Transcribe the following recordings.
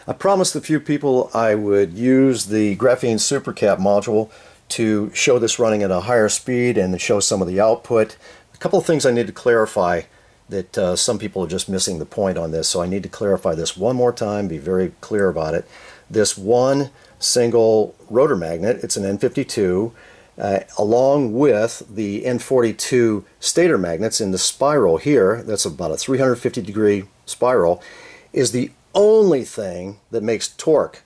I promised a few people I would use the Graphene SuperCap module to show this running at a higher speed and to show some of the output. A couple of things I need to clarify that some people are just missing the point on this, so I need to clarify this one more time, be very clear about it. This one single rotor magnet, it's an N52, along with the N42 stator magnets in the spiral here, that's about a 350 degree spiral, is the only thing that makes torque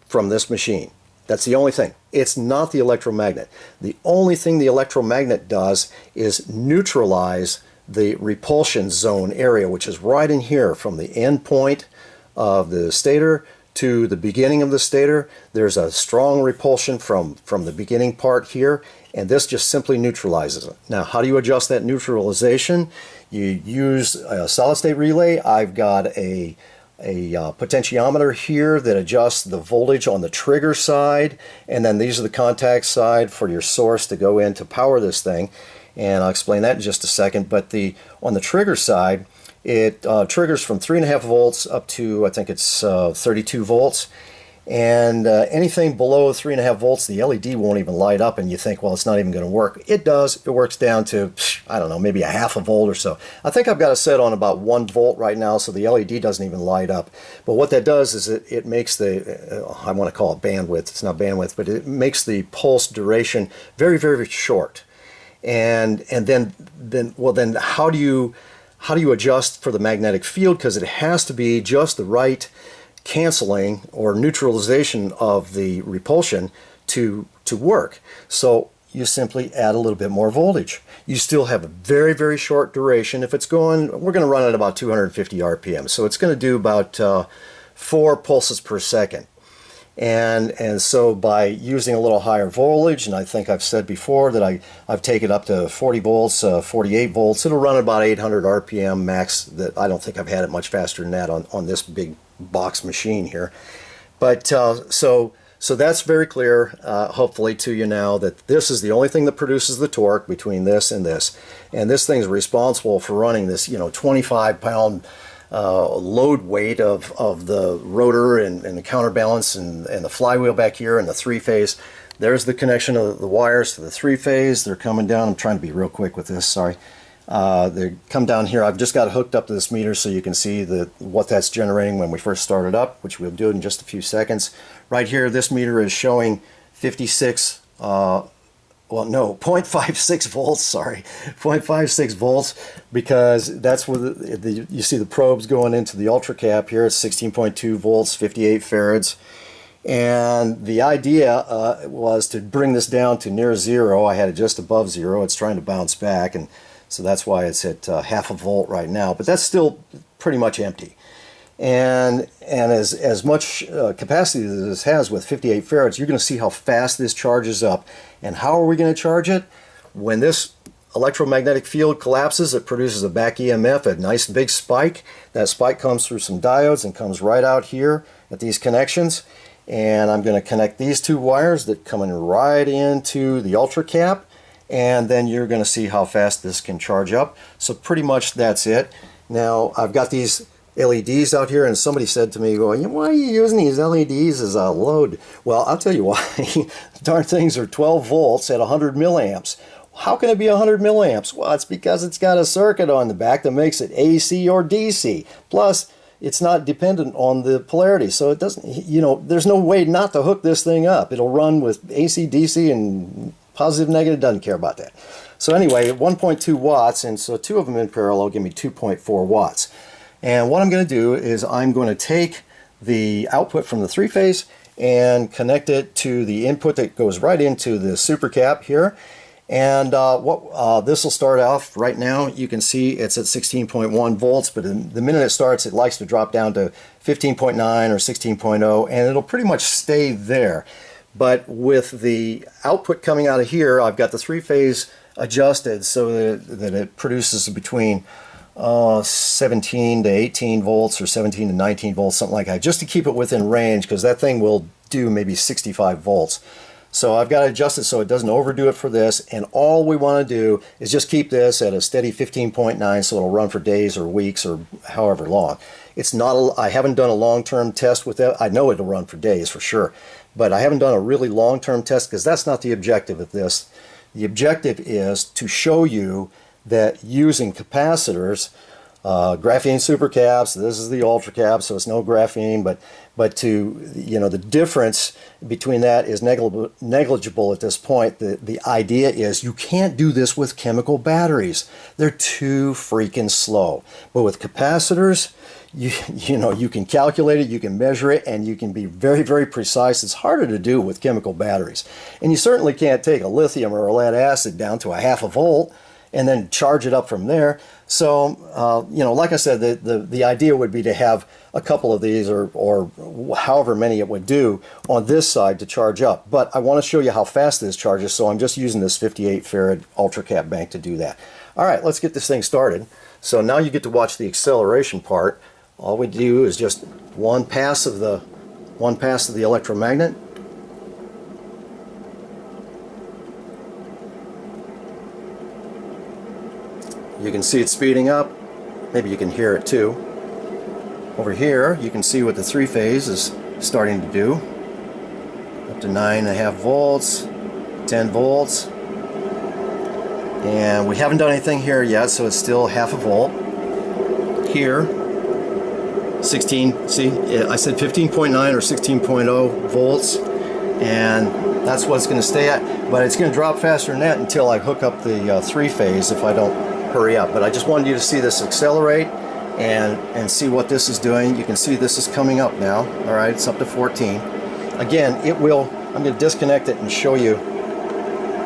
from this machine. That's the only thing. It's not the electromagnet. The only thing the electromagnet does is neutralize the repulsion zone area, which is right in here from the end point of the stator to the beginning of the stator. There's a strong repulsion from the beginning part here, and this just simply neutralizes it. Now, how do you adjust that neutralization? You use a solid state relay. I've got a potentiometer here that adjusts the voltage on the trigger side, and then these are the contact side for your source to go in to power this thing, and I'll explain that in just a second. But on the trigger side, it triggers from 3.5 volts up to, I think it's 32 volts, and anything below 3.5 volts, the LED won't even light up, and you think, well, it's not even going to work. It does. It works down to, I don't know, maybe 0.5 volt or so. I think I've got it set on about 1 volt right now, so the LED doesn't even light up. But what that does is it makes the, I want to call it bandwidth, it's not bandwidth, but it makes the pulse duration very, very short. And then how do you adjust for the magnetic field? Because it has to be just the right canceling or neutralization of the repulsion to work. So you simply add a little bit more voltage. You still have a very, very short duration. If it's going, we're going to run at about 250 RPM. So it's going to do about 4 pulses per second. And so by using a little higher voltage, and I think I've said before that I've taken up to 40 volts, 48 volts, it'll run at about 800 RPM max. That I don't think I've had it much faster than that on this big box machine here. But so that's very clear, hopefully, to you now, that this is the only thing that produces the torque between this and this. And this thing's responsible for running this, 25-pound load weight of the rotor and the counterbalance and the flywheel back here and the 3-phase. There's the connection of the wires to the 3-phase. They're coming down. I'm trying to be real quick with this, sorry. They come down here. I've just got it hooked up to this meter so you can see what that's generating when we first started up, which we'll do in just a few seconds. Right here, this meter is showing 56 0.56 volts, sorry, 0.56 volts, because that's where you see the probes going into the ultra cap here. It's 16.2 volts, 58 farads. And the idea was to bring this down to near zero. I had it just above zero. It's trying to bounce back, and so that's why it's at 0.5 volt right now. But that's still pretty much empty. And as much capacity as this has with 58 farads, you're going to see how fast this charges up. And how are we going to charge it? When this electromagnetic field collapses, it produces a back EMF, a nice big spike. That spike comes through some diodes and comes right out here at these connections. And I'm going to connect these 2 wires that come in right into the ultra cap. And then you're going to see how fast this can charge up. So pretty much that's it. Now I've got these LEDs out here, and somebody said to me, well, why are you using these LEDs as a load? Well, I'll tell you why. Darn things are 12 volts at 100 milliamps. How can it be 100 milliamps? Well, it's because it's got a circuit on the back that makes it AC or DC. Plus, it's not dependent on the polarity, so it doesn't, there's no way not to hook this thing up. It'll run with AC, DC, and positive, negative, doesn't care about that. So anyway, 1.2 watts, and so 2 of them in parallel give me 2.4 watts. And what I'm going to do is I'm going to take the output from the 3-phase and connect it to the input that goes right into the super cap here. And this will start off right now. You can see it's at 16.1 volts, but the minute it starts, it likes to drop down to 15.9 or 16.0, and it'll pretty much stay there. But with the output coming out of here, I've got the 3-phase adjusted so that it produces between 17 to 18 volts or 17 to 19 volts, something like that, just to keep it within range, because that thing will do maybe 65 volts. So I've got to adjust it so it doesn't overdo it for this, and all we want to do is just keep this at a steady 15.9 so it'll run for days or weeks or however long. It's not I haven't done a long-term test with it. I know it'll run for days for sure, but I haven't done a really long-term test because that's not the objective of this. The objective is to show you that using capacitors, graphene supercaps, this is the ultra cap, so it's no graphene, but to, you know, the difference between that is negligible at this point. The idea is you can't do this with chemical batteries. They're too freaking slow. But with capacitors, you know, you can calculate it, you can measure it, and you can be very, very precise. It's harder to do with chemical batteries. And you certainly can't take a lithium or a lead acid down to a half a volt and then charge it up from there. So, you know, like I said, the idea would be to have a couple of these or however many it would do on this side to charge up. But I want to show you how fast this charges, so I'm just using this 58 farad ultra cap bank to do that. All right, let's get this thing started. So now you get to watch the acceleration part. All we do is just one pass of the electromagnet. You can see it speeding up. Maybe you can hear it too. Over here, you can see what the three-phase is starting to do. Up to 9.5 volts, 10 volts. And we haven't done anything here yet, so it's still half a volt. Here, 16, see, I said 15.9 or 16.0 volts. And that's what it's going to stay at. But it's going to drop faster than that until I hook up the three-phase if I don't hurry up. But I just wanted you to see this accelerate and see what this is doing. You can see this is coming up now. All right, it's up to 14. Again, it will, I'm going to disconnect it and show you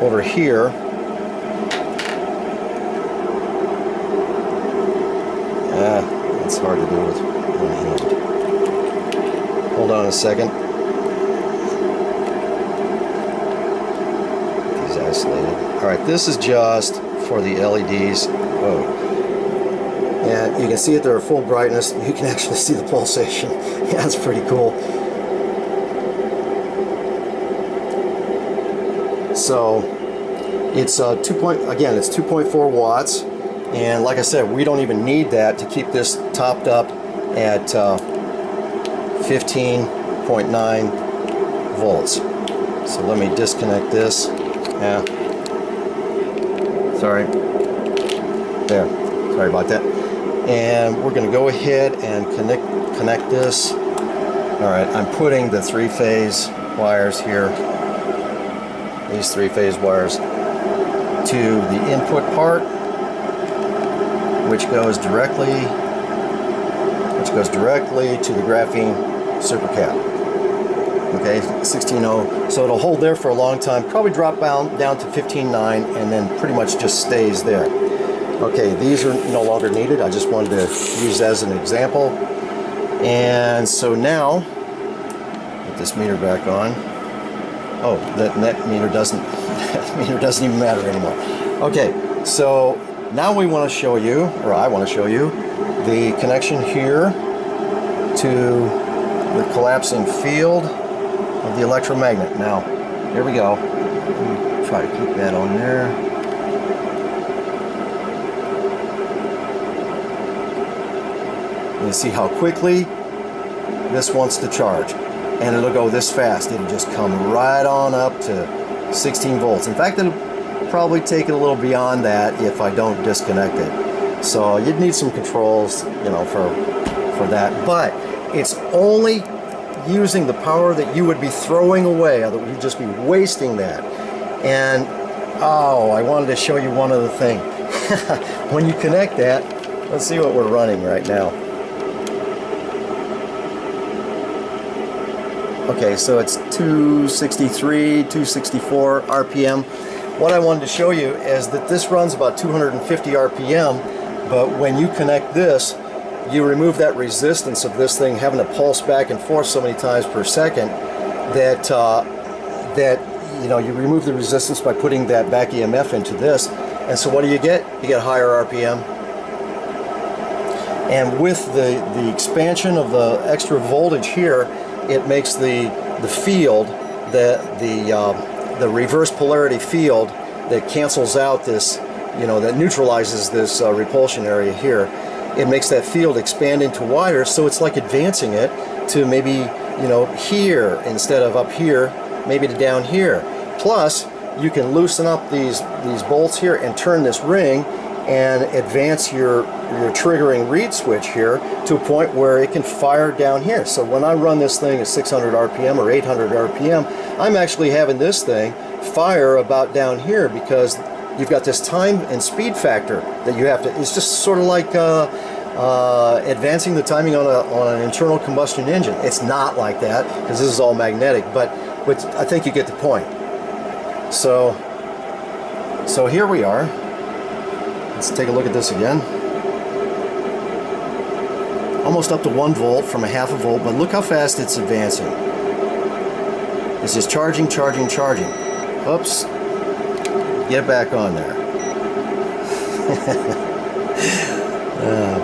over here. It's hard to do with one hand. Hold on a second. He's isolated. All right, this is just for the LEDs. Whoa. And you can see it there at full brightness. You can actually see the pulsation. Yeah, that's pretty cool. So it's it's 2.4 watts, and like I said, we don't even need that to keep this topped up at 15.9 volts. So let me disconnect this. Yeah. Sorry. There. Sorry about that. And we're going to go ahead and connect this. All right, I'm putting the three-phase wires here. These three-phase wires to the input part, which goes directly to the graphene supercap. Okay, 16.0. So it'll hold there for a long time. Probably drop down to 15.9, and then pretty much just stays there. Okay, these are no longer needed. I just wanted to use as an example. And so now, put this meter back on. Oh, that meter doesn't. That meter doesn't even matter anymore. Okay, so now we want to show you, or I want to show you, the connection here to the collapsing field of the electromagnet. Now, here we go. Let me try to keep that on there. You see how quickly this wants to charge, and it'll go this fast. It'll just come right on up to 16 volts. In fact, it'll probably take it a little beyond that if I don't disconnect it. So you'd need some controls, you know, for that. But it's only using the power that you would be throwing away, or that you'd just be wasting that. And oh, I wanted to show you one other thing. When you connect that, let's see what we're running right now. Okay, so it's 263, 264 RPM. What I wanted to show you is that this runs about 250 RPM, but when you connect this, you remove that resistance of this thing having to pulse back and forth so many times per second that you know, you remove the resistance by putting that back EMF into this. And so what do? You get higher RPM. And with the expansion of the extra voltage here, it makes the field, the the reverse polarity field that cancels out this, that neutralizes this repulsion area here. It makes that field expand into wider, so it's like advancing it to maybe, here instead of up here, maybe to down here. Plus, you can loosen up these bolts here and turn this ring and advance your triggering reed switch here to a point where it can fire down here. So when I run this thing at 600 RPM or 800 RPM, I'm actually having this thing fire about down here because you've got this time and speed factor that you have to, it's just sort of like advancing the timing on an internal combustion engine. It's not like that because this is all magnetic, but I think you get the point. So here we are. Let's take a look at this again. Almost up to 1 volt from a half a volt, but look how fast it's advancing. This is charging, charging, charging. Oops. Get back on there. Oh,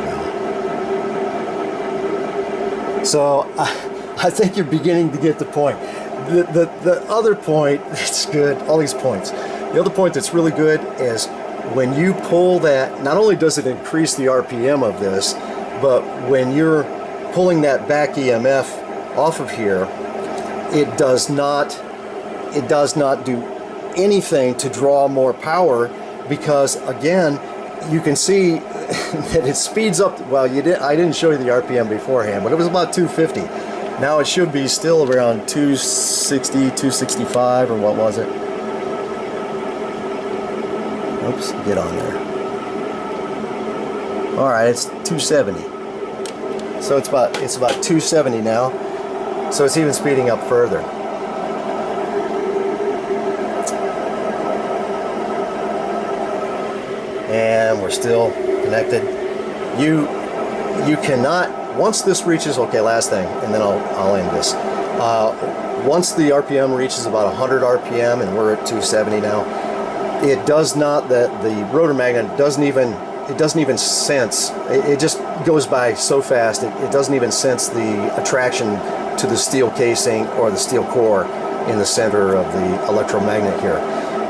well. So I think you're beginning to get the point. The other point that's good, all these points. The other point that's really good is when you pull that, not only does it increase the RPM of this, but when you're pulling that back EMF off of here, it does not do anything to draw more power because, again, you can see that it speeds up. Well, I didn't show you the RPM beforehand, but it was about 250. Now it should be still around 260, 265, or what was it? Oops, get on there. All right, it's 270. So it's about 270 now. So it's even speeding up further. And we're still connected. You cannot, once this reaches, okay, last thing, and then I'll end this. Once the RPM reaches about 100 RPM, and we're at 270 now, it does not, the rotor magnet doesn't even sense, it just goes by so fast, it doesn't even sense the attraction to the steel casing or the steel core in the center of the electromagnet here.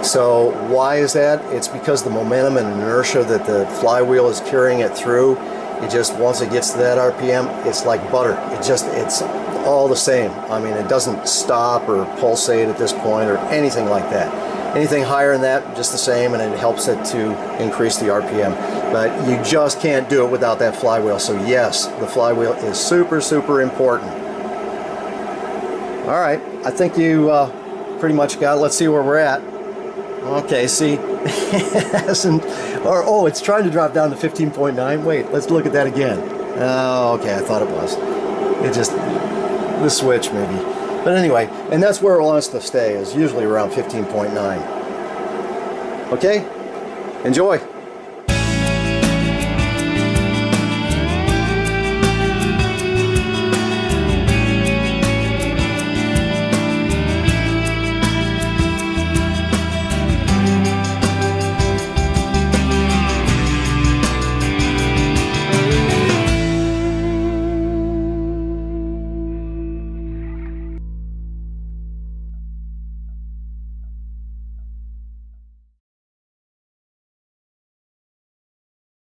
So why is that? It's because the momentum and inertia that the flywheel is carrying it through, it just, once it gets to that RPM, it's like butter. It's all the same. I mean, it doesn't stop or pulsate at this point or anything like that. Anything higher than that, just the same, and it helps it to increase the RPM. But you just can't do it without that flywheel. So yes, the flywheel is super, super important. All right, I think you pretty much got it. Let's see where we're at. Okay, see, it's trying to drop down to 15.9. Wait, let's look at that again. Oh, okay, I thought it was. It just, the switch maybe. But anyway, and that's where it wants to stay, is usually around 15.9. Okay, enjoy.